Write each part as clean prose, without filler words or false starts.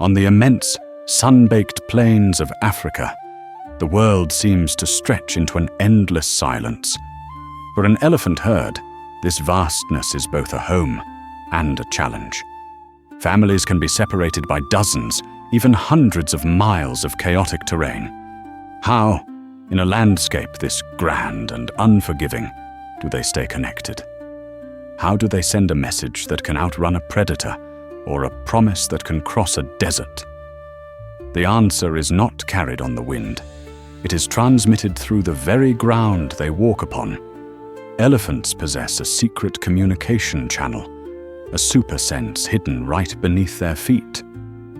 On the immense, sun-baked plains of Africa, the world seems to stretch into an endless silence. For an elephant herd, this vastness is both a home and a challenge. Families can be separated by dozens, even hundreds of miles of chaotic terrain. How, in a landscape this grand and unforgiving, do they stay connected? How do they send a message that can outrun a predator, or a promise that can cross a desert? The answer is not carried on the wind. It is transmitted through the very ground they walk upon. Elephants possess a secret communication channel, a super sense hidden right beneath their feet,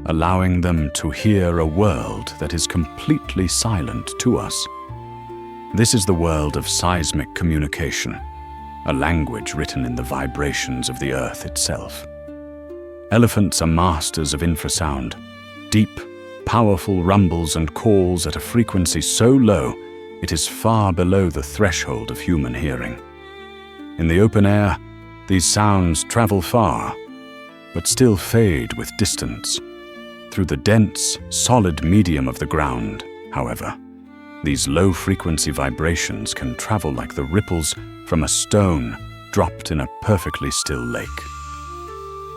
allowing them to hear a world that is completely silent to us. This is the world of seismic communication, a language written in the vibrations of the earth itself. Elephants are masters of infrasound, deep, powerful rumbles and calls at a frequency so low it is far below the threshold of human hearing. In the open air, these sounds travel far, but still fade with distance. Through the dense, solid medium of the ground, however, these low-frequency vibrations can travel like the ripples from a stone dropped in a perfectly still lake.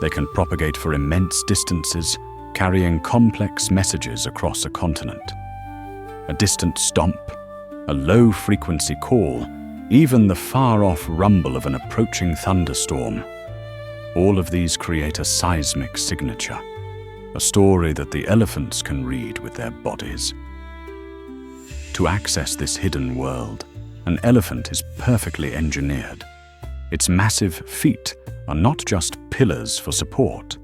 They can propagate for immense distances, carrying complex messages across a continent. A distant stomp, a low-frequency call, even the far-off rumble of an approaching thunderstorm. All of these create a seismic signature, a story that the elephants can read with their bodies. To access this hidden world, an elephant is perfectly engineered. Its massive feet are not just pillars for support.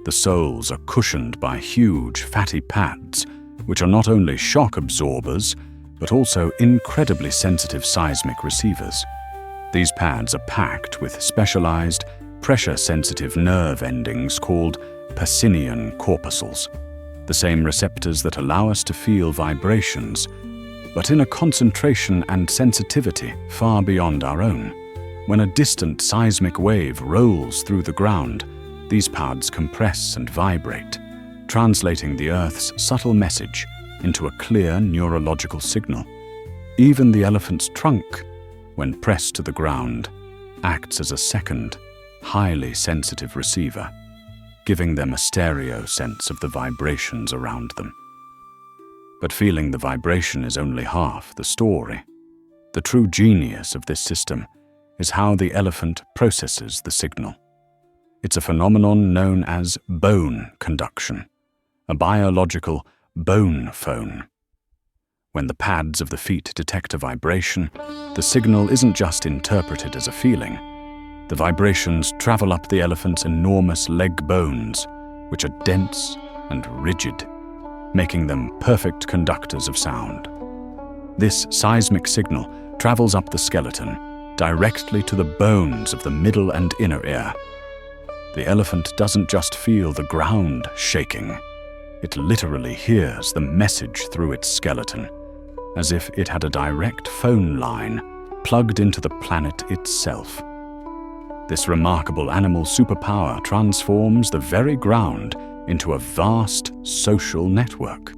The soles are cushioned by huge, fatty pads, which are not only shock absorbers, but also incredibly sensitive seismic receivers. These pads are packed with specialized, pressure-sensitive nerve endings called Pacinian corpuscles, the same receptors that allow us to feel vibrations, but in a concentration and sensitivity far beyond our own. When a distant seismic wave rolls through the ground, these pads compress and vibrate, translating the Earth's subtle message into a clear neurological signal. Even the elephant's trunk, when pressed to the ground, acts as a second, highly sensitive receiver, giving them a stereo sense of the vibrations around them. But feeling the vibration is only half the story. The true genius of this system is how the elephant processes the signal. It's a phenomenon known as bone conduction, a biological bone phone. When the pads of the feet detect a vibration, the signal isn't just interpreted as a feeling. The vibrations travel up the elephant's enormous leg bones, which are dense and rigid, making them perfect conductors of sound. This seismic signal travels up the skeleton, directly to the bones of the middle and inner ear. The elephant doesn't just feel the ground shaking, it literally hears the message through its skeleton, as if it had a direct phone line plugged into the planet itself. This remarkable animal superpower transforms the very ground into a vast social network.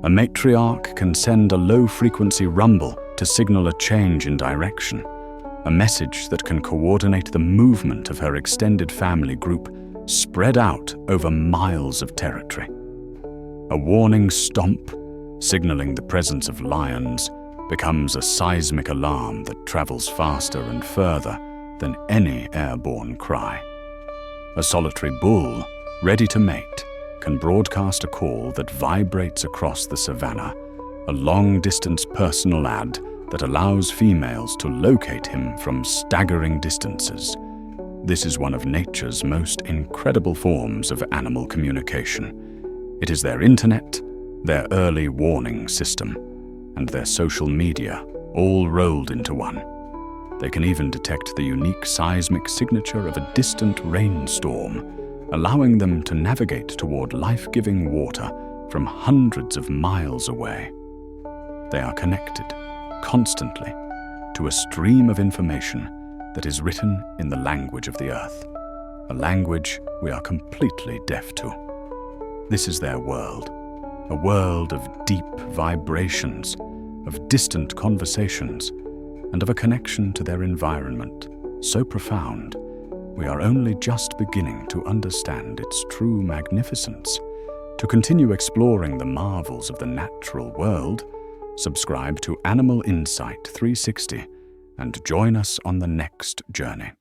A matriarch can send a low-frequency rumble to signal a change in direction, a message that can coordinate the movement of her extended family group spread out over miles of territory. A warning stomp, signaling the presence of lions, becomes a seismic alarm that travels faster and further than any airborne cry. A solitary bull, ready to mate, can broadcast a call that vibrates across the savannah, a long-distance personal ad that allows females to locate him from staggering distances. This is one of nature's most incredible forms of animal communication. It is their internet, their early warning system, and their social media, all rolled into one. They can even detect the unique seismic signature of a distant rainstorm, allowing them to navigate toward life-giving water from hundreds of miles away. They are connected, constantly, to a stream of information that is written in the language of the earth, a language we are completely deaf to. This is their world, a world of deep vibrations, of distant conversations, and of a connection to their environment so profound, we are only just beginning to understand its true magnificence. To continue exploring the marvels of the natural world, subscribe to Animal Insight 360 and join us on the next journey.